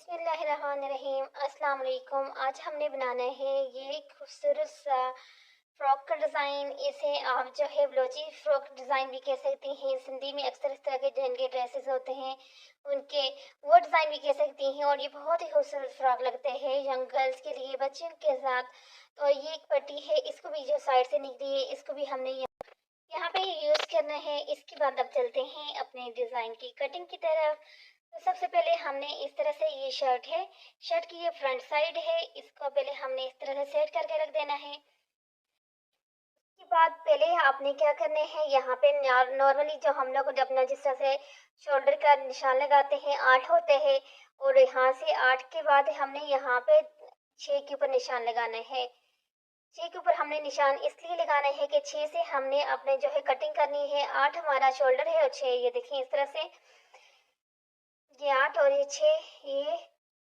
बिस्मिल्लाहिर्रहमानिर्रहीम। अस्सलाम वालेकुम। आज हमने बनाना है ये खूबसूरत सा फ्रॉक का डिज़ाइन। इसे आप जो है ब्लोची फ्रॉक डिज़ाइन भी कह सकती हैं। सिंधी में अक्सर इस तरह के जिनके ड्रेसेस होते हैं उनके वो डिज़ाइन भी कह सकती हैं। और ये बहुत ही खूबसूरत फ्रॉक लगते हैं यंग गर्ल्स के लिए, बच्चियों के साथ। तो ये एक पट्टी है, इसको भी जो साइड से निकली है इसको भी हमने यहाँ पे यूज करना है। इसके बाद अब चलते हैं अपने डिजाइन की कटिंग की तरफ। तो सबसे पहले हमने इस तरह से, ये शर्ट है, शर्ट की ये फ्रंट साइड है, इसको पहले हमने इस तरह से सेट करके रख देना है। इसके बाद पहले आपने क्या करना है, यहाँ पे नॉर्मली जो हम लोग अपना जिस तरह से शोल्डर का निशान लगाते हैं 8 होते हैं, और यहाँ से 8 के बाद हमने यहाँ पे 6 के ऊपर निशान लगाना है। 6 के ऊपर हमने निशान इसलिए लगाना है कि 6 से हमने अपने जो है कटिंग करनी है। 8 हमारा शोल्डर है और 6 ये देखिए इस तरह से, ये 8 और ये 6 ये।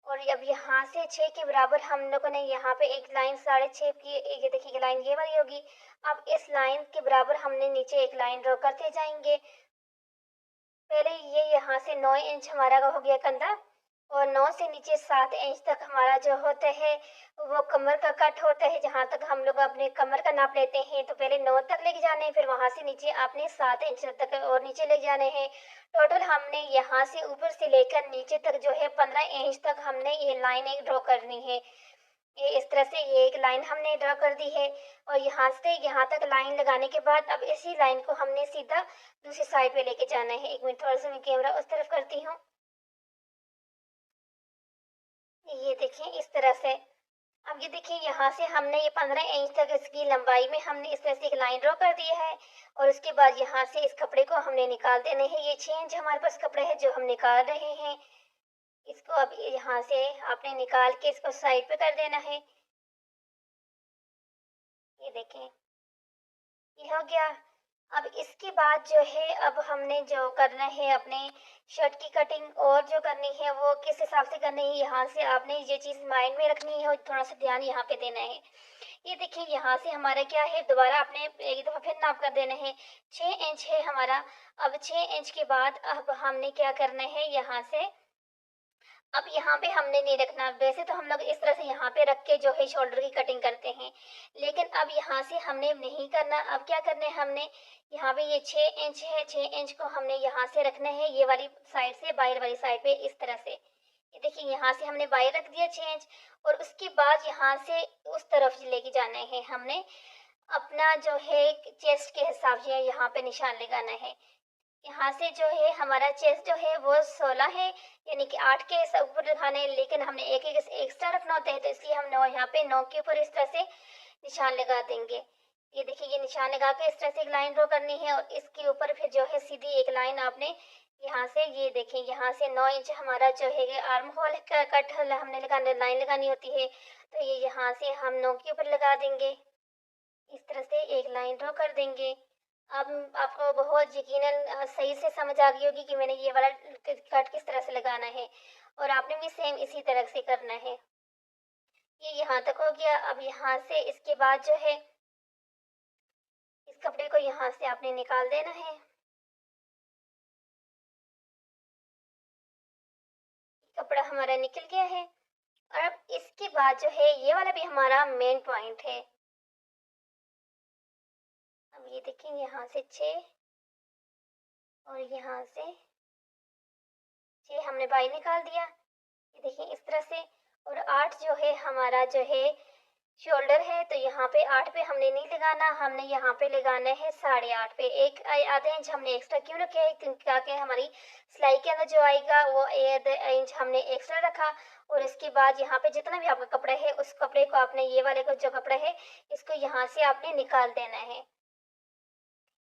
और अब यहाँ से 6 के बराबर हम लोगों ने यहाँ पे एक लाइन 6.5 की, ये देखिए लाइन ये वाली होगी। अब इस लाइन के बराबर हमने नीचे एक लाइन ड्रॉ करते जाएंगे। पहले ये यहाँ से 9 इंच हमारा हो गया कंधा, और 9 से नीचे 7 इंच तक हमारा जो होता है वो कमर का कट होता है। जहाँ तक हम लोग अपने कमर का नाप लेते हैं तो पहले 9 तक लेके जाने हैं, फिर वहां से नीचे आपने 7 इंच तक और नीचे ले जाने हैं। टोटल हमने यहाँ से ऊपर से लेकर नीचे तक जो है 15 इंच तक हमने ये लाइन एक ड्रॉ करनी है। ये इस तरह से ये एक लाइन हमने ड्रॉ कर दी है। और यहाँ से यहाँ तक लाइन लगाने के बाद अब इसी लाइन को हमने सीधा दूसरी साइड पे लेके जाना है। एक मिनट, थोड़ा सा मैं कैमरा उस तरफ करती हूँ। ये देखिए इस तरह से। अब ये देखिए यहाँ से हमने ये 15 इंच तक इसकी लंबाई में हमने इस तरह से एक लाइन ड्रॉ कर दी है। और उसके बाद यहाँ से इस कपड़े को हमने निकाल देना है। ये 6 इंच हमारे पास कपड़े हैं जो हम निकाल रहे हैं। इसको अब यहाँ से आपने निकाल के इसको साइड पे कर देना है। ये देखें, ये हो गया। अब इसके बाद जो है, अब हमने जो करना है अपने शर्ट की कटिंग, और जो करनी है वो किस हिसाब से करनी है, यहाँ से आपने ये चीज़ माइंड में रखनी है और थोड़ा सा ध्यान यहाँ पे देना है। ये देखिए यहाँ से हमारा क्या है, दोबारा आपने एक दफ़ा फिर नाप कर देना है। 6 इंच है हमारा। अब 6 इंच के बाद अब हमने क्या करना है, यहाँ से अब यहाँ पे हमने नहीं रखना। वैसे तो हम लोग इस तरह से यहाँ पे रख के जो है शोल्डर की कटिंग करते हैं, लेकिन अब यहाँ से हमने नहीं करना। अब क्या करना है, हमने यहाँ पे ये 6 इंच है, 6 इंच को हमने यहाँ से रखना है, ये वाली साइड से बाहर वाली साइड पे इस तरह से। ये देखिए यहाँ से हमने बाहर रख दिया 6 इंच, और उसके बाद यहाँ से उस तरफ लेके जाना है हमने। अपना जो है चेस्ट के हिसाब से यहाँ पे निशान लगाना है। यहाँ से जो है हमारा चेस्ट जो है वो 16 है, यानी कि 8 के सब ऊपर दिखाना है, लेकिन हमने एक एक एक्स्ट्रा रखना होता है, तो इसलिए हम यहाँ पे 9 के ऊपर इस तरह से निशान लगा देंगे। ये देखिए ये निशान लगा के इस तरह से एक लाइन ड्रॉ करनी है, और इसके ऊपर फिर जो है सीधी एक लाइन आपने यहाँ से, ये देखें यहाँ से 9 इंच हमारा जो है आर्म होल का कट हमने लगाना, लाइन लगानी होती है, तो ये यहाँ से हम 9 के ऊपर लगा देंगे। इस तरह से एक लाइन ड्रॉ कर देंगे। अब आपको बहुत यकीनन सही से समझ आ गई होगी कि मैंने ये वाला कट किस तरह से लगाना है, और आपने भी सेम इसी तरह से करना है। ये यहाँ तक हो गया। अब यहाँ से इसके बाद जो है इस कपड़े को यहाँ से आपने निकाल देना है। कपड़ा हमारा निकल गया है। और अब इसके बाद जो है ये वाला भी हमारा मेन पॉइंट है। अब ये देखें यहाँ से 6 और यहाँ से 6 हमने बाहर निकाल दिया। ये देखिए इस तरह से। और 8 जो है हमारा जो है शोल्डर है, तो यहाँ पे 8 पे हमने नहीं लगाना, हमने यहाँ पे लगाना है 8.5 पे। एक आधा इंच हमने एक्स्ट्रा क्यों रखे है, क्योंकि ताकि हमारी सिलाई के अंदर जो आएगा वो आधा इंच हमने एक्स्ट्रा रखा। और इसके बाद यहाँ पे जितना भी आपका कपड़ा है उस कपड़े को आपने, ये वाले को जो कपड़ा है इसको यहाँ से आपने निकाल देना है।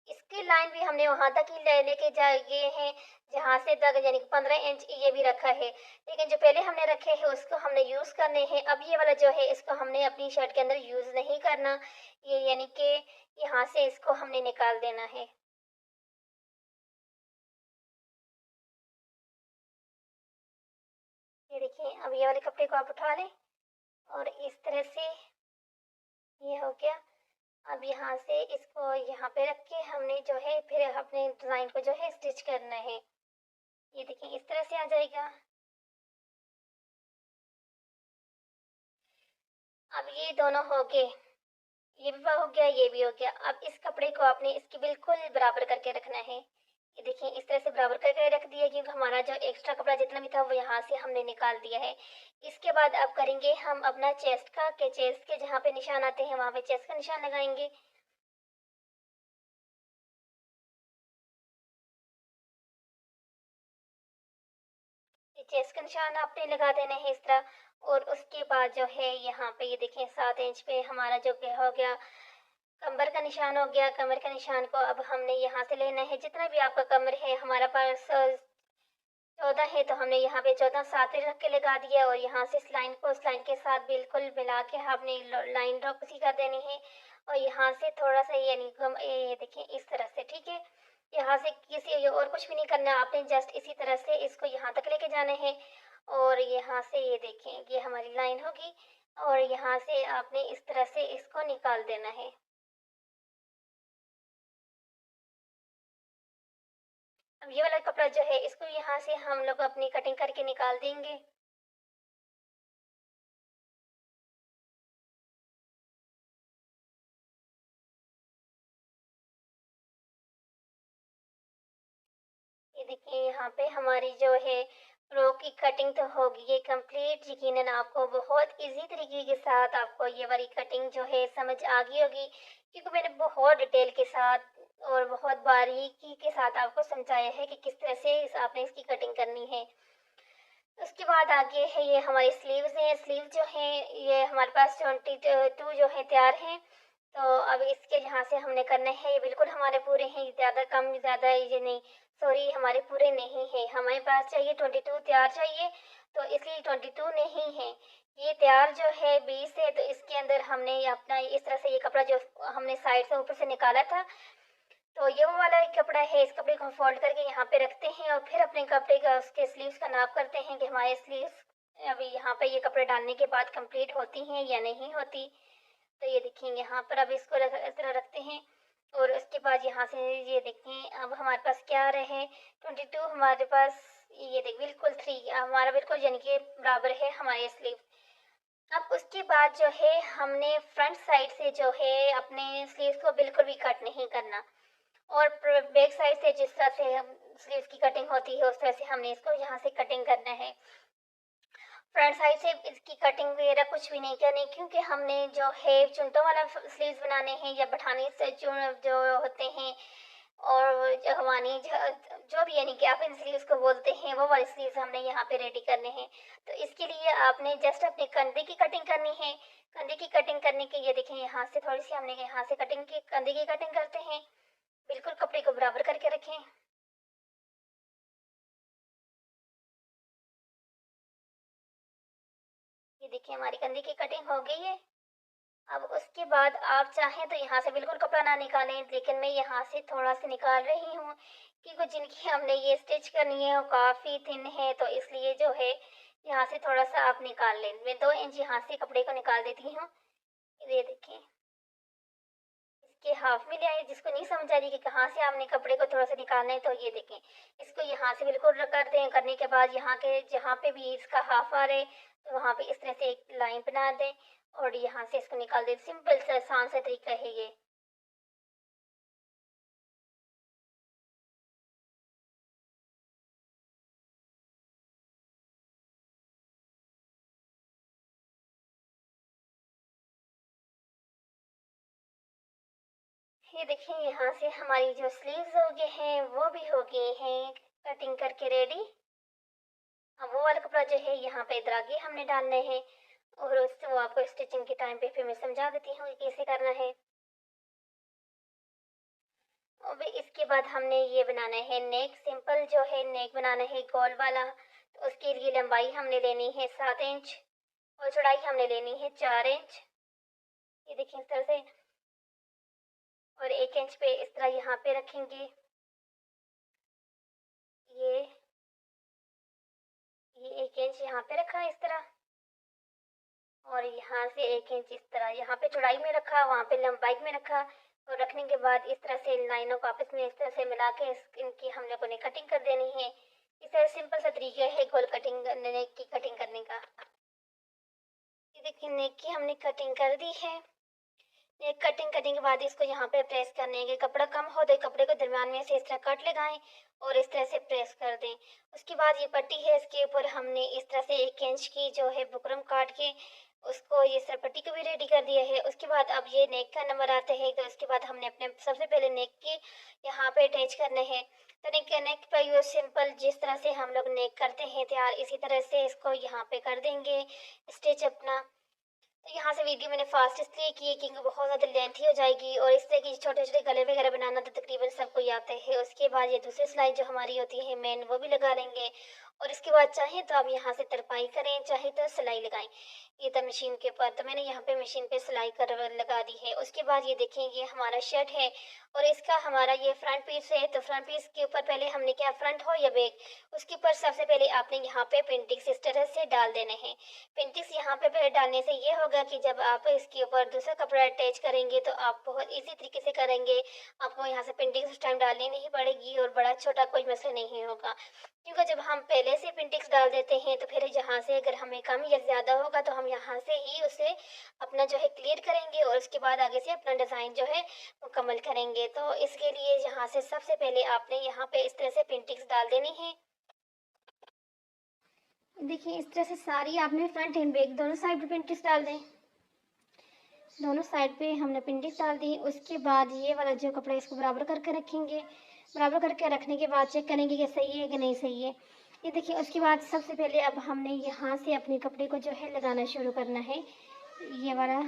इसकी लाइन भी हमने वहां तक ही लेके जा गए हैं जहां से तक, यानी कि 15 इंच ये भी रखा है, लेकिन जो पहले हमने रखे हैं उसको हमने यूज करने हैं। अब ये वाला जो है इसको हमने अपनी शर्ट के अंदर यूज नहीं करना, ये यानी कि यहाँ से इसको हमने निकाल देना है। ये देखिए अब ये वाले कपड़े को आप उठा लें, और इस तरह से ये हो गया। अब यहाँ से इसको यहाँ पे रख के हमने जो है फिर अपने डिजाइन को जो है स्टिच करना है। ये देखिए इस तरह से आ जाएगा। अब ये दोनों हो गए, ये भी हो गया, ये भी हो गया। अब इस कपड़े को आपने इसकी बिल्कुल बराबर करके रखना है। ये देखिए इस तरह से बराबर करके रख दिया, क्योंकि हमारा जो एक्स्ट्रा कपड़ा जितना भी था वो यहाँ से हमने निकाल दिया है। इसके बाद अब करेंगे हम अपना चेस्ट का, के चेस्ट के जहाँ पे निशान आते हैं वहाँ पे चेस्ट का निशान लगाएंगे। ये चेस्ट का निशान आपने लगा देना है इस तरह। और उसके बाद जो है यहाँ पे ये देखें 7 इंच पे हमारा जो हो गया कमर का निशान हो गया। कमर का निशान को अब हमने यहाँ से लेना है, जितना भी आपका कमर है, हमारा पास 14 है तो हमने यहाँ पे 14 साथ रख के लगा दिया। और यहाँ से इस लाइन को उस लाइन के साथ बिल्कुल मिला के हमने लाइन ड्रॉ सी कर देनी है। और यहाँ से थोड़ा सा यानी ये देखिए इस तरह से, ठीक है। यहाँ से किसी और कुछ भी नहीं करना, आपने जस्ट इसी तरह से इसको यहाँ तक लेके जाना है। और यहाँ से ये देखें ये हमारी लाइन होगी, और यहाँ से आपने इस तरह से इसको निकाल देना है। अब ये वाला कपड़ा जो है इसको यहाँ से हम लोग अपनी कटिंग करके निकाल देंगे। ये देखिए यहाँ पे हमारी जो है फ्रॉक की कटिंग तो होगी ये कंप्लीट। यकीनन आपको बहुत इजी तरीके के साथ आपको ये वाली कटिंग जो है समझ आ गई होगी, क्योंकि मैंने बहुत डिटेल के साथ और बहुत बारीकी के साथ आपको समझाया है कि किस तरह से आपने इसकी कटिंग करनी है। उसके बाद आगे है ये हमारी स्लीव्स हैं। स्लीव जो हैं ये हमारे पास 22 जो है तैयार हैं। तो अब इसके यहाँ से हमने करना है, ये बिल्कुल हमारे पूरे हैं, ज़्यादा कम ज़्यादा ये नहीं, सॉरी हमारे पूरे नहीं है। हमारे पास चाहिए 22 तैयार चाहिए, तो इसलिए 22 नहीं है। ये तैयार जो है 20 है, तो इसके अंदर हमने अपना इस तरह से ये कपड़ा जो हमने साइड से ऊपर से निकाला था, तो ये वो वाला एक कपड़ा है। इस कपड़े को हम फोल्ड करके यहाँ पे रखते हैं और फिर अपने कपड़े का उसके स्लीव्स का नाप करते हैं कि हमारे स्लीव्स अभी यहाँ पे ये कपड़े डालने के बाद कंप्लीट होती हैं या नहीं होती। तो ये देखें यहाँ पर अब इसको इस तरह रखते हैं। और उसके बाद यहाँ से ये देखें अब हमारे पास क्या रहे 22 हमारे पास, ये देख बिल्कुल 3 हमारा बिल्कुल यानी कि बराबर है हमारे स्लीव। अब उसके बाद जो है हमने फ्रंट साइड से जो है अपने स्लीव्स को बिल्कुल भी कट नहीं करना, और बैक साइड से जिस तरह से हम स्लीव्स की कटिंग होती है उस तरह से हमने इसको यहाँ से कटिंग करना है। फ्रंट साइड से इसकी कटिंग वगैरह कुछ भी नहीं करनी, क्योंकि हमने जो है चुनटों वाला स्लीव्स बनाने हैं या बठानी से जो होते हैं, और जगवानी जो भी यानी कि आप इन स्लीव्स को बोलते हैं वो वाले स्लीव्स हमने यहाँ पे रेडी करने हैं। तो इसके लिए आपने जस्ट अपने कंधे की कटिंग करनी है। कंधे की कटिंग करने के ये देखें यहाँ से थोड़ी सी हमने यहाँ से कटिंग की, कंधे की कटिंग करते हैं। बिल्कुल कपड़े को बराबर करके रखें। ये देखिए हमारी कंधे की कटिंग हो गई है। अब उसके बाद आप चाहें तो यहाँ से बिल्कुल कपड़ा ना निकालें, लेकिन मैं यहाँ से थोड़ा सा निकाल रही हूँ, क्योंकि जिनकी हमने ये स्टिच करनी है वो काफ़ी थिन है, तो इसलिए जो है यहाँ से थोड़ा सा आप निकाल लें। मैं 2 इंच यहाँ से कपड़े को निकाल देती हूँ। ये देखें इसके हाफ में ले आए, जिसको नहीं समझ आ रही कि कहाँ से आपने कपड़े को थोड़ा सा निकालना है, तो ये देखें इसको यहाँ से बिल्कुल कर दें। करने के बाद यहाँ के जहाँ पे भी इसका हाफ आ रहे तो वहाँ पे इस तरह से एक लाइन बना दें और यहाँ से इसको निकाल दें। सिंपल सा आसान सा तरीका है ये। ये देखिए यहाँ से हमारी जो स्लीव्स हो गए हैं वो भी हो गए हैं कटिंग करके रेडी। अब वो वाला कपड़ा जो है यहाँ पे धागे हमने डालने हैं, और उससे वो आपको स्टिचिंग के टाइम पे फिर मैं समझा देती हूँ कि कैसे करना है। अब इसके बाद हमने ये बनाना है नेक। सिंपल जो है नेक बनाना है गोल वाला, तो उसके लिए लंबाई हमने लेनी है 7 इंच और चौड़ाई हमने लेनी है 4 इंच। ये देखिए इस तरह से, और 1 इंच पे इस तरह यहाँ पे रखेंगे। ये ये 1 इंच यहाँ पे रखा है इस तरह, और यहाँ से 1 इंच इस तरह यहाँ पे चौड़ाई में रखा, वहाँ पे लंबाई में रखा। और रखने के बाद इस तरह से इन लाइनों को आपस में इस तरह से मिला के इनकी हम लोगों ने कटिंग कर देनी है। इस तरह सिंपल सा तरीका है गोल कटिंग की कटिंग करने का। ये देखिए नेक की हमने कटिंग कर दी है। नेक कटिंग करने के बाद इसको यहाँ पे प्रेस करने के कपड़ा कम हो तो कपड़े को दरम्यान में से इस तरह कट लगाएं और इस तरह से प्रेस कर दें। उसके बाद ये पट्टी है, इसके ऊपर हमने इस तरह से 1 इंच की जो है बुकरम काट के उसको ये सर पट्टी को भी रेडी कर दिया है। उसके बाद अब ये नेक का नंबर आता है, तो उसके बाद हमने अपने सबसे पहले नेक के यहाँ पे अटैच करने हैं। तो नेक पर ये सिंपल जिस तरह से हम लोग नेक करते हैं तैयार, इसी तरह से इसको यहाँ पे कर देंगे स्टिच अपना। तो यहाँ से वीडियो मैंने फास्ट इसलिए की है क्योंकि बहुत ज़्यादा लेंथी हो जाएगी और इस तरह की छोटे छोटे गले वगैरह बनाना तो तकरीबन सबको ही आता है। उसके बाद ये दूसरी सिलाई जो हमारी होती है मेन, वो भी लगा लेंगे और इसके बाद चाहे तो आप यहाँ से तरपाई करें, चाहे तो सिलाई लगाएं। ये था मशीन के ऊपर, तो मैंने यहाँ पे मशीन पे सिलाई कर लगा दी है। उसके बाद ये देखें ये हमारा शर्ट है और इसका हमारा ये फ्रंट पीस है। तो फ्रंट पीस के ऊपर पहले हमने क्या, फ्रंट हो या बैक, उसके ऊपर सबसे पहले आपने यहाँ पे पेंटिक्स इस तरह से डाल देने हैं। पेंटिक्स यहाँ पे पहले डालने से ये होगा कि जब आप इसके ऊपर दूसरा कपड़ा अटैच करेंगे तो आप बहुत इजी तरीके से करेंगे, आपको यहाँ से पेंटिक्स उस टाइम डालनी नहीं पड़ेगी और बड़ा छोटा कोई मसला नहीं होगा। क्योंकि जब हम पहले से पेंटिक्स डाल देते हैं तो फिर यहाँ से अगर हमें कम या ज़्यादा होगा तो हम यहाँ से ही उसे अपना जो है क्लियर करेंगे और उसके बाद आगे से अपना डिज़ाइन जो है मुकम्मल करेंगे। तो इसके लिए यहाँ से सबसे पहले आपने यहाँ पे इस तरह से पेंटिक्स डाल देनी है। देखिए इस तरह से सारी आपने फ्रंट एंड बैक दोनों साइड पे पेंटिक्स डाल दें। दोनों साइड पे हमने पेंटिक्स डाल दी। उसके बाद ये वाला जो कपड़ा इसको बराबर करके रखेंगे। बराबर करके रखने के बाद चेक करेंगे कि सही है कि नहीं सही है। ये देखिए उसके बाद सबसे पहले अब हमने यहाँ से अपने कपड़े को जो है लगाना शुरू करना है। ये वाला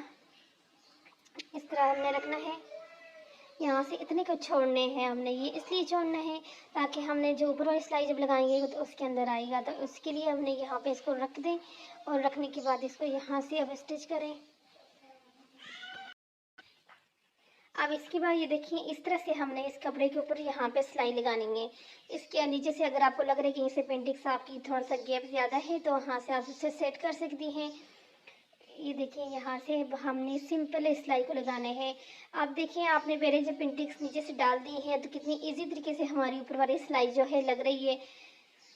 इस तरह हमने रखना है। यहाँ से इतने को छोड़ने हैं हमने, ये इसलिए छोड़ना है ताकि हमने जो ऊपर वाली सिलाई जब लगाएंगे तो उसके अंदर आएगा। तो उसके लिए हमने यहाँ पे इसको रख दें और रखने के बाद इसको यहाँ से अब स्टिच करें। अब इसके बाद ये देखिए इस तरह से हमने इस कपड़े के ऊपर यहाँ पे सिलाई लगानी है। इसके नीचे से अगर आपको लग रहा है कि इसे पेंटिक्स आपकी थोड़ा सा गैप ज़्यादा है तो वहाँ से आप उसे सेट कर सकती हैं। ये देखिए यहाँ से हमने सिंपल सिलाई को लगाना है। अब देखिए आपने पहले जब पेंटिक्स नीचे से डाल दी है तो कितनी इजी तरीके से हमारी ऊपर वाली सिलाई जो है लग रही है।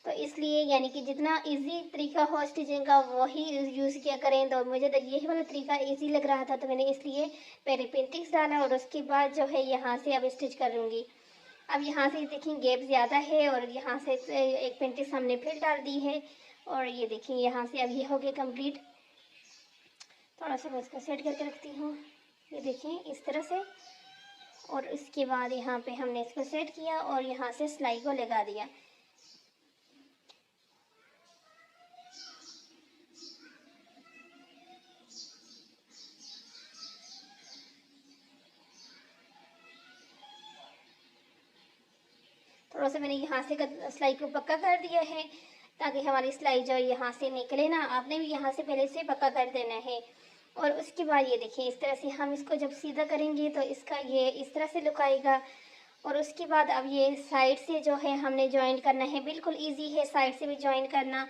तो इसलिए यानी कि जितना इजी तरीका हो स्टिचिंग का वही यूज़ किया करें। तो मुझे तो यही वाला तरीका इजी लग रहा था तो मैंने इसलिए पहले पेंटिक्स डाला और उसके बाद जो है यहाँ से अब स्टिच करूँगी। अब यहाँ से देखिए गैप ज़्यादा है और यहाँ से एक पेंटिक्स हमने फिर डाल दी है और ये देखिए यहाँ से अब ये हो गया कम्प्लीट। थोड़ा सा मैं इसको सेट करके रखती हूँ। ये देखिए इस तरह से और इसके बाद यहाँ पे हमने इसको सेट किया और यहाँ से सिलाई को लगा दिया। थोड़ा सा मैंने यहाँ से सिलाई को पक्का कर दिया है ताकि हमारी सिलाई जो यहाँ से निकले ना। आपने भी यहाँ से पहले से पक्का कर देना है। और उसके बाद ये देखिए इस तरह से हम इसको जब सीधा करेंगे तो इसका ये इस तरह से लुक आएगा। और उसके बाद अब ये साइड से जो है हमने ज्वाइन करना है। बिल्कुल इजी है साइड से भी ज्वाइन करना,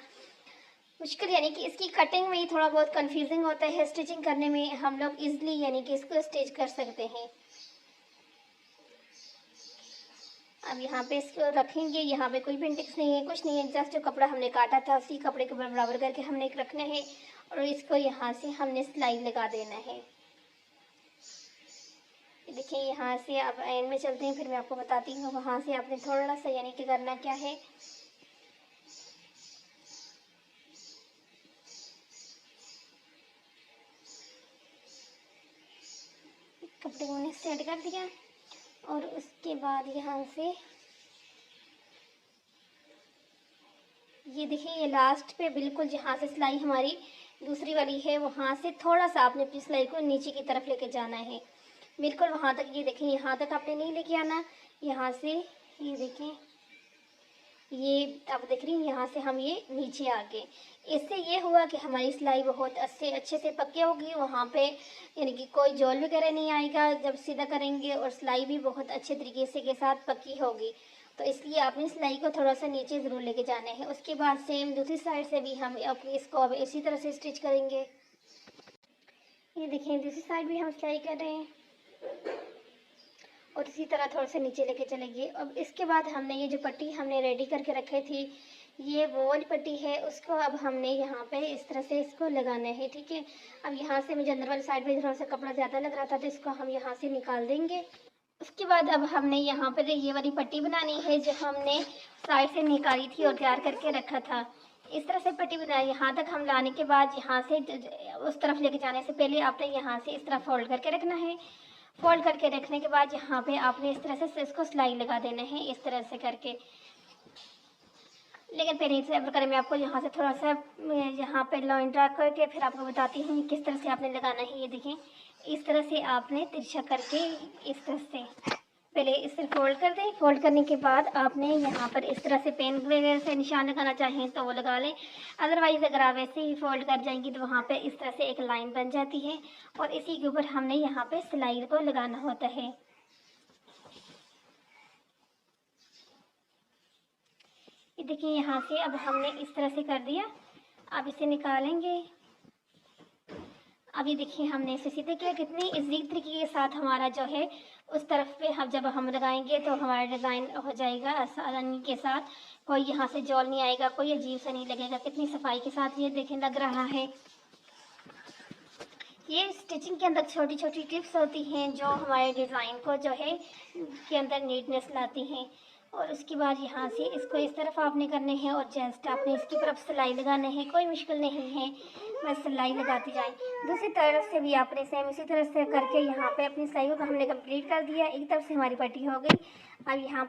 मुश्किल यानी कि इसकी कटिंग में ही थोड़ा बहुत कंफ्यूजिंग होता है। स्टिचिंग करने में हम लोग इजीली यानी कि इसको स्टिच कर सकते हैं। अब यहाँ पे इसको रखेंगे, यहाँ पे कोई पेंटिक्स नहीं है, कुछ नहीं है, जस्ट जो कपड़ा हमने काटा था उसी कपड़े को बराबर करके हमने एक रखना है और इसको यहाँ से हमने सिलाई लगा देना है। देखिए यहाँ से अब एंड में चलते हैं, फिर मैं आपको बताती हूँ वहाँ से आपने थोड़ा सा यानी कि करना क्या है। कपड़े को मैंने सेट कर दिया और उसके बाद यहाँ से ये देखिए ये लास्ट पे बिल्कुल जहाँ से सिलाई हमारी दूसरी वाली है वहाँ से थोड़ा सा आपने अपनी सिलाई को नीचे की तरफ लेके जाना है। बिल्कुल वहाँ तक, ये देखें यहाँ तक आपने नहीं लेके आना। यहाँ से ये देखें, ये आप देख रही हैं यहाँ से हम ये नीचे आ गए। इससे ये हुआ कि हमारी सिलाई बहुत अच्छे से पक्की होगी। वहाँ पे यानी कि कोई जोल वगैरह नहीं आएगा जब सीधा करेंगे और सिलाई भी बहुत अच्छे तरीके से के साथ पक्की होगी। तो इसलिए आपने सिलाई को थोड़ा सा नीचे ज़रूर लेके जाना है। उसके बाद सेम दूसरी साइड से भी हम अपनी इसको अब इसी तरह से स्टिच करेंगे। ये देखें दूसरी साइड भी हम सिलाई कर रहे हैं और इसी तरह थोड़ा सा नीचे लेके चलेंगे। अब इसके बाद हमने ये जो पट्टी हमने रेडी करके रखी थी ये वो वाली पट्टी है उसको अब हमने यहाँ पे इस तरह से इसको लगाना है। ठीक है, अब यहाँ से मुझे अंदर वाली साइड पे थोड़ा सा कपड़ा ज़्यादा लग रहा था तो इसको हम यहाँ से निकाल देंगे। उसके बाद अब हमने यहाँ पर ये वाली पट्टी बनानी है जो हमने साइड से निकाली थी और तैयार करके रखा था। इस तरह से पट्टी बनाई, यहाँ तक हम लाने के बाद यहाँ से उस तरफ लेके जाने से पहले आपने यहाँ से इस तरह फोल्ड करके रखना है। फोल्ड करके रखने के बाद यहाँ पे आपने इस तरह से इसको सिलाई लगा देना है, इस तरह से करके। लेकिन पहले से प्रकार मैं आपको यहाँ से थोड़ा सा यहाँ पे लाइन ड्रा करके फिर आपको बताती हूँ किस तरह से आपने लगाना है। ये देखें, इस तरह से आपने तिरछा करके इस तरह से पहले इसे फोल्ड कर दें। फोल्ड करने के बाद आपने यहाँ पर इस तरह से पेन वगैरह से निशान लगाना चाहें तो वो लगा लें, अदरवाइज़ अगर आप वैसे ही फोल्ड कर जाएंगी तो वहाँ पे इस तरह से एक लाइन बन जाती है और इसी के ऊपर हमने यहाँ पे सिलाई को लगाना होता है। ये देखिए, यहाँ से अब हमने इस तरह से कर दिया। अब इसे निकालेंगे। अब ये देखिए हमने इसे सीधे किया। कितनी इजी तरीके के साथ हमारा जो है उस तरफ पे हम जब हम लगाएंगे तो हमारा डिज़ाइन हो जाएगा आसानी के साथ। कोई यहाँ से जॉल नहीं आएगा, कोई अजीब सा नहीं लगेगा। कितनी सफाई के साथ ये देखें लग रहा है। ये स्टिचिंग के अंदर छोटी छोटी टिप्स होती हैं जो हमारे डिज़ाइन को जो है के अंदर नीटनेस लाती हैं। और उसके बाद यहाँ से इसको इस तरफ आपने करने हैं और जस्ट आपने इसकी तरफ सिलाई लगाने हैं। कोई मुश्किल नहीं है, बस सिलाई लगाती जाए। दूसरी तरफ से भी आपने सेम इसी तरह से करके यहाँ पे अपनी सिलाई को हमने कंप्लीट कर दिया। एक तरफ से हमारी पट्टी हो गई। अब यहाँ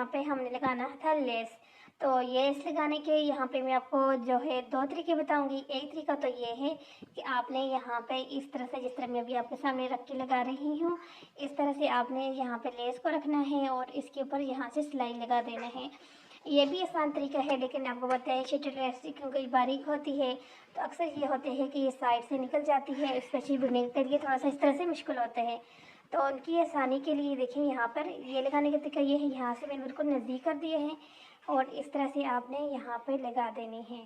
पे हमने लगाना था लेस। तो ये लेस लगाने के यहाँ पे मैं आपको जो है दो तरीके बताऊंगी। एक तरीका तो ये है कि आपने यहाँ पे इस तरह से, जिस तरह मैं अभी आपके सामने रख के लगा रही हूँ, इस तरह से आपने यहाँ पे लेस को रखना है और इसके ऊपर यहाँ से सिलाई लगा देना है। ये भी आसान तरीका है, लेकिन आपको बताया शेटर ड्रेस क्योंकि बारीक होती है तो अक्सर ये होते हैं कि ये साइड से निकल जाती है, स्पेशली बुनने के लिए थोड़ा सा इस तरह से मुश्किल होता है। तो उनकी आसानी के लिए देखें यहाँ पर ये लगाने का तरीका ये है, यहाँ से मैंने बिल्कुल नज़दीक कर दिए हैं और इस तरह से आपने यहाँ पे लगा देनी है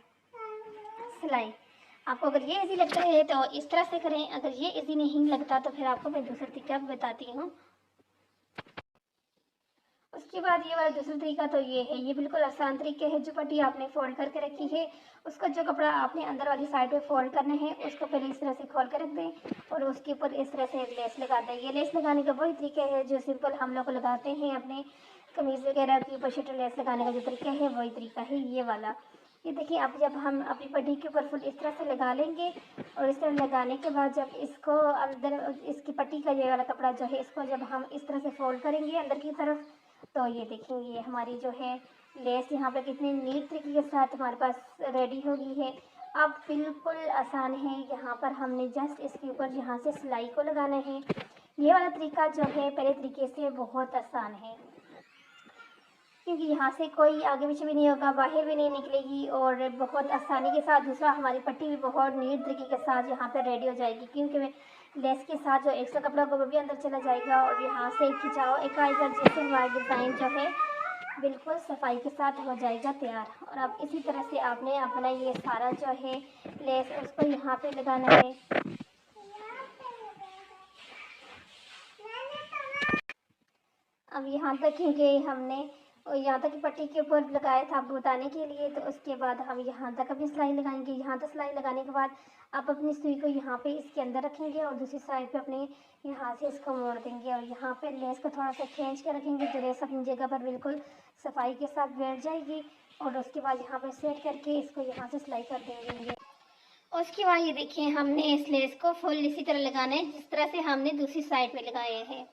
सिलाई। आपको अगर ये इजी लगता है तो इस तरह से करें, अगर ये इजी नहीं लगता तो फिर आपको मैं दूसरा तरीका बताती हूँ। उसके बाद ये वाला दूसरा तरीका तो ये है, ये बिल्कुल आसान तरीके है। जो पट्टी आपने फोल्ड करके रखी है उसका जो कपड़ा आपने अंदर वाली साइड पे फोल्ड करना है उसको पहले इस तरह से खोल कर रख दें और उसके ऊपर इस तरह से लेस लगा दें। ये लेस लगाने का वही तरीका है जो सिंपल हम लोग लगाते हैं अपने कमीज़ वगैरह के ऊपर शटर लेस लगाने का जो तरीका है वही तरीका है ये वाला। ये देखिए, अब जब हम अपनी पट्टी के ऊपर फुल इस तरह से लगा लेंगे और इस तरह लगाने के बाद जब इसको अंदर इसकी पट्टी का ये वाला कपड़ा जो है इसको जब हम इस तरह से फोल्ड करेंगे अंदर की तरफ तो ये देखेंगे ये हमारी जो है लेस यहाँ पे कितनी नीट तरीके के साथ हमारे पास रेडी हो गई है। अब बिल्कुल आसान है, यहाँ पर हमने जस्ट इसके ऊपर यहाँ से सिलाई को लगाना है। ये वाला तरीका जो है पहले तरीके से बहुत आसान है क्योंकि यहाँ से कोई आगे पीछे भी नहीं होगा, बाहर भी नहीं निकलेगी और बहुत आसानी के साथ दूसरा हमारी पट्टी भी बहुत नीट तरीके के साथ यहाँ पर रेडी हो जाएगी क्योंकि लेस के साथ जो एक्स्ट्रा कपड़ा को भी अंदर चला जाएगा और यहाँ से खिंचाव एक आएगा जैसे हमारा डिज़ाइन जो है बिल्कुल सफाई के साथ हो जाएगा तैयार। और अब इसी तरह से आपने अपना ये सारा जो है लेस उसको यहाँ पे लगाना है। अब यहाँ तक क्योंकि हमने और यहाँ तक पट्टी के ऊपर लगाया था आपको बताने के लिए, तो उसके बाद हम यहाँ तक अपनी सिलाई लगाएंगे। यहाँ तक सिलाई लगाने के बाद आप अपनी सुई को यहाँ पे इसके अंदर रखेंगे और दूसरी साइड पे अपने यहाँ से इसको मोड़ देंगे और यहाँ पे लेस को थोड़ा सा खींच के रखेंगे जो लेस अपनी जगह पर बिल्कुल सफाई के साथ बैठ जाएगी और उसके बाद यहाँ पर सेट करके इसको यहाँ से सिलाई कर देंगे। उसके बाद ये देखिए हमने इस लेस को फुल इसी तरह लगाना है जिस तरह से हमने दूसरी साइड पे लगाए हैं।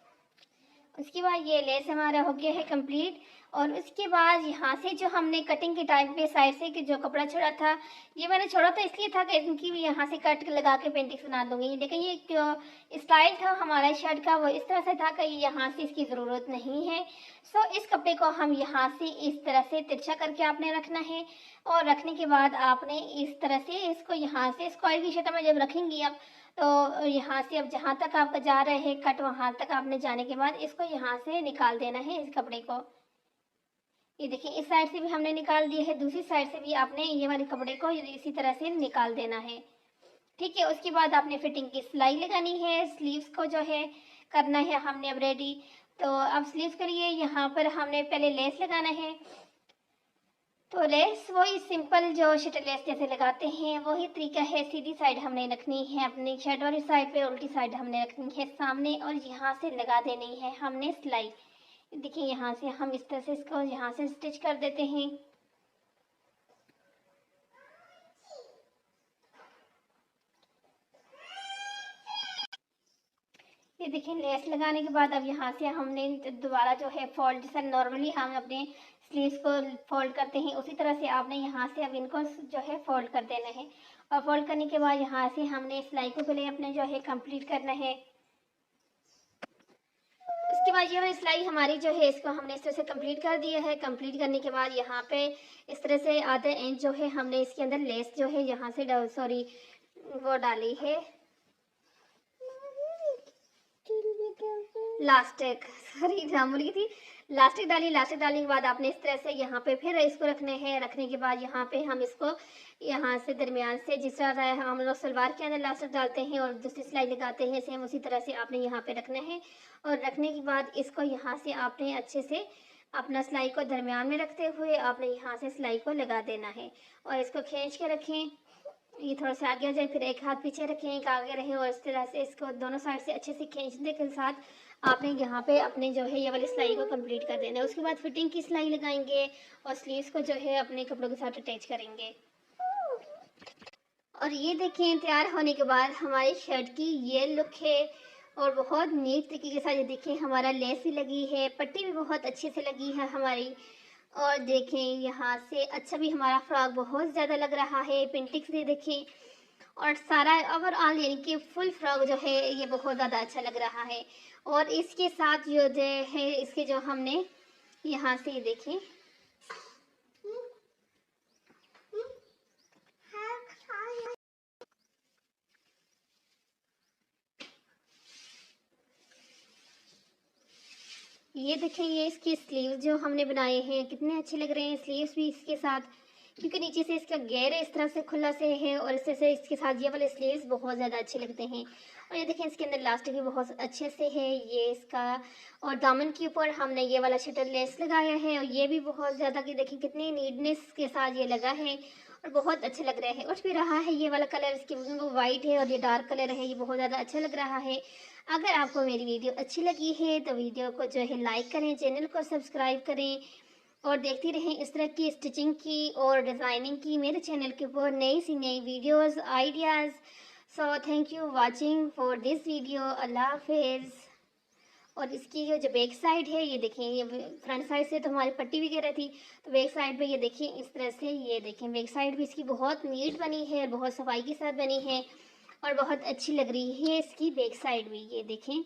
उसके बाद ये लेस हमारा हो गया है कंप्लीट और उसके बाद यहाँ से जो हमने कटिंग के टाइम पे साइड से कि जो कपड़ा छोड़ा था ये मैंने छोड़ा था इसलिए था कि इनकी भी यहाँ से कट लगा के पेंटिंग बना दूंगी, लेकिन ये स्टाइल था हमारा शर्ट का वो इस तरह से था कि यहाँ से इसकी ज़रूरत नहीं है। सो इस कपड़े को हम यहाँ से इस तरह से तिरछा करके आपने रखना है और रखने के बाद आपने इस तरह से इसको यहाँ से स्क्वायर की शक्ल में जब रखेंगी आप तो यहाँ से अब जहाँ तक आपका जा रहे हैं कट वहाँ तक आपने जाने के बाद इसको यहाँ से निकाल देना है इस कपड़े को। ये देखिए इस साइड से भी हमने निकाल दिया है, दूसरी साइड से भी आपने ये वाले कपड़े को इसी तरह से निकाल देना है। ठीक है, उसके बाद आपने फिटिंग की सिलाई लगानी है। स्लीव्स को जो है करना है हमने अब रेडी। तो अब स्लीव्स के लिए यहाँ पर हमने पहले लेस लगाना है। तो लेस वही सिंपल जो शटल लेस जैसे लगाते हैं वही तरीका है। सीधी साइड हमने रखनी है अपनी शर्ट वाली साइड पे, उल्टी साइड हमने रखनी है सामने और यहाँ से लगा देनी है हमने सिलाई। देखिए यहाँ से हम इस तरह से इसको यहाँ से स्टिच कर देते हैं। ये देखिए लेस लगाने के बाद अब यहाँ से हमने दोबारा जो है फोल्ड, जैसा नॉर्मली हम अपने स्लीव्स को फोल्ड करते हैं उसी तरह से आपने यहाँ से अब इनको जो है फोल्ड कर देना है। और फोल्ड करने के बाद यहाँ से हमने सिलाई को पहले अपने जो है कंप्लीट करना है। उसके बाद ये वाली सिलाई हमारी जो है इसको हमने इस तरह से कंप्लीट कर दिया है। कंप्लीट करने के बाद यहाँ पे इस तरह से आधा इंच जो है हमने इसके अंदर लेस जो है यहाँ से वो डाली है लास्टिक, सॉरी रामुली थी, लास्टिक डाली। लास्टिक डालने के बाद आपने इस तरह से यहाँ पे फिर इसको रखने हैं। रखने के बाद यहाँ पे हम इसको यहाँ से दरमियान से जिस तरह हम लोग सलवार के अंदर लास्टिक डालते हैं और दूसरी सिलाई लगाते हैं सेम उसी तरह से आपने यहाँ पे रखना है। और रखने के बाद इसको यहाँ से आपने अच्छे से अपना सिलाई को दरमियान में रखते हुए आपने यहाँ से सिलाई को लगा देना है और इसको खींच के रखें। ये थोड़ा सा आगे हो जाए, फिर एक हाथ पीछे रखें, एक आगे रहे और इस तरह से इसको दोनों साइड से अच्छे से खींचने के साथ आपने यहाँ पे अपने जो है ये वाली सिलाई को कंप्लीट कर देना है। उसके बाद फिटिंग की सिलाई लगाएंगे और स्लीव्स को जो है अपने कपड़ों के साथ अटैच करेंगे। और ये देखें तैयार होने के बाद हमारी शर्ट की ये लुक है और बहुत नीट तरीके के साथ ये देखें हमारा लेस भी लगी है, पट्टी भी बहुत अच्छे से लगी है हमारी। और देखें यहाँ से अच्छा भी हमारा फ्रॉक बहुत ज़्यादा लग रहा है, पिंटिक्स भी देखें और सारा ओवरऑल यानी कि फुल फ्रॉक जो है ये बहुत ज़्यादा अच्छा लग रहा है। और इसके साथ जो है इसके जो हमने यहाँ से देखें ये देखें ये इसकी स्लीव जो हमने बनाए हैं कितने अच्छे लग रहे हैं। स्लीव्स भी इसके साथ, क्योंकि नीचे से इसका घेर इस तरह से खुला से है और इस तरह से इसके साथ ये वाले स्लीव्स बहुत ज़्यादा अच्छे लगते हैं। और ये देखें इसके अंदर लास्टिक भी बहुत अच्छे से है ये इसका। और दामन के ऊपर हमने ये वाला शटल लेस लगाया है और ये भी बहुत ज़्यादा कि देखें कितनी नीटनेस के साथ ये लगा है और बहुत अच्छा लग रहा है। उठ भी रहा है ये वाला कलर, इसकी वो वाइट है और ये डार्क कलर है, ये बहुत ज़्यादा अच्छा लग रहा है। अगर आपको मेरी वीडियो अच्छी लगी है तो वीडियो को जो है लाइक करें, चैनल को सब्सक्राइब करें और देखती रहें इस तरह की स्टिचिंग की और डिज़ाइनिंग की मेरे चैनल के ऊपर नई सी नई videos ideas. So thank you watching for this video. अल्लाह हाफिज़। और इसकी जो बैक साइड है ये देखें, ये फ्रंट साइड से तो हमारी पट्टी वगैरह थी, तो बैक साइड पे ये देखें इस तरह से ये देखें बैक साइड भी इसकी बहुत नीट बनी है, बहुत सफाई के साथ बनी है और बहुत अच्छी लग रही है इसकी बैक साइड भी। ये देखें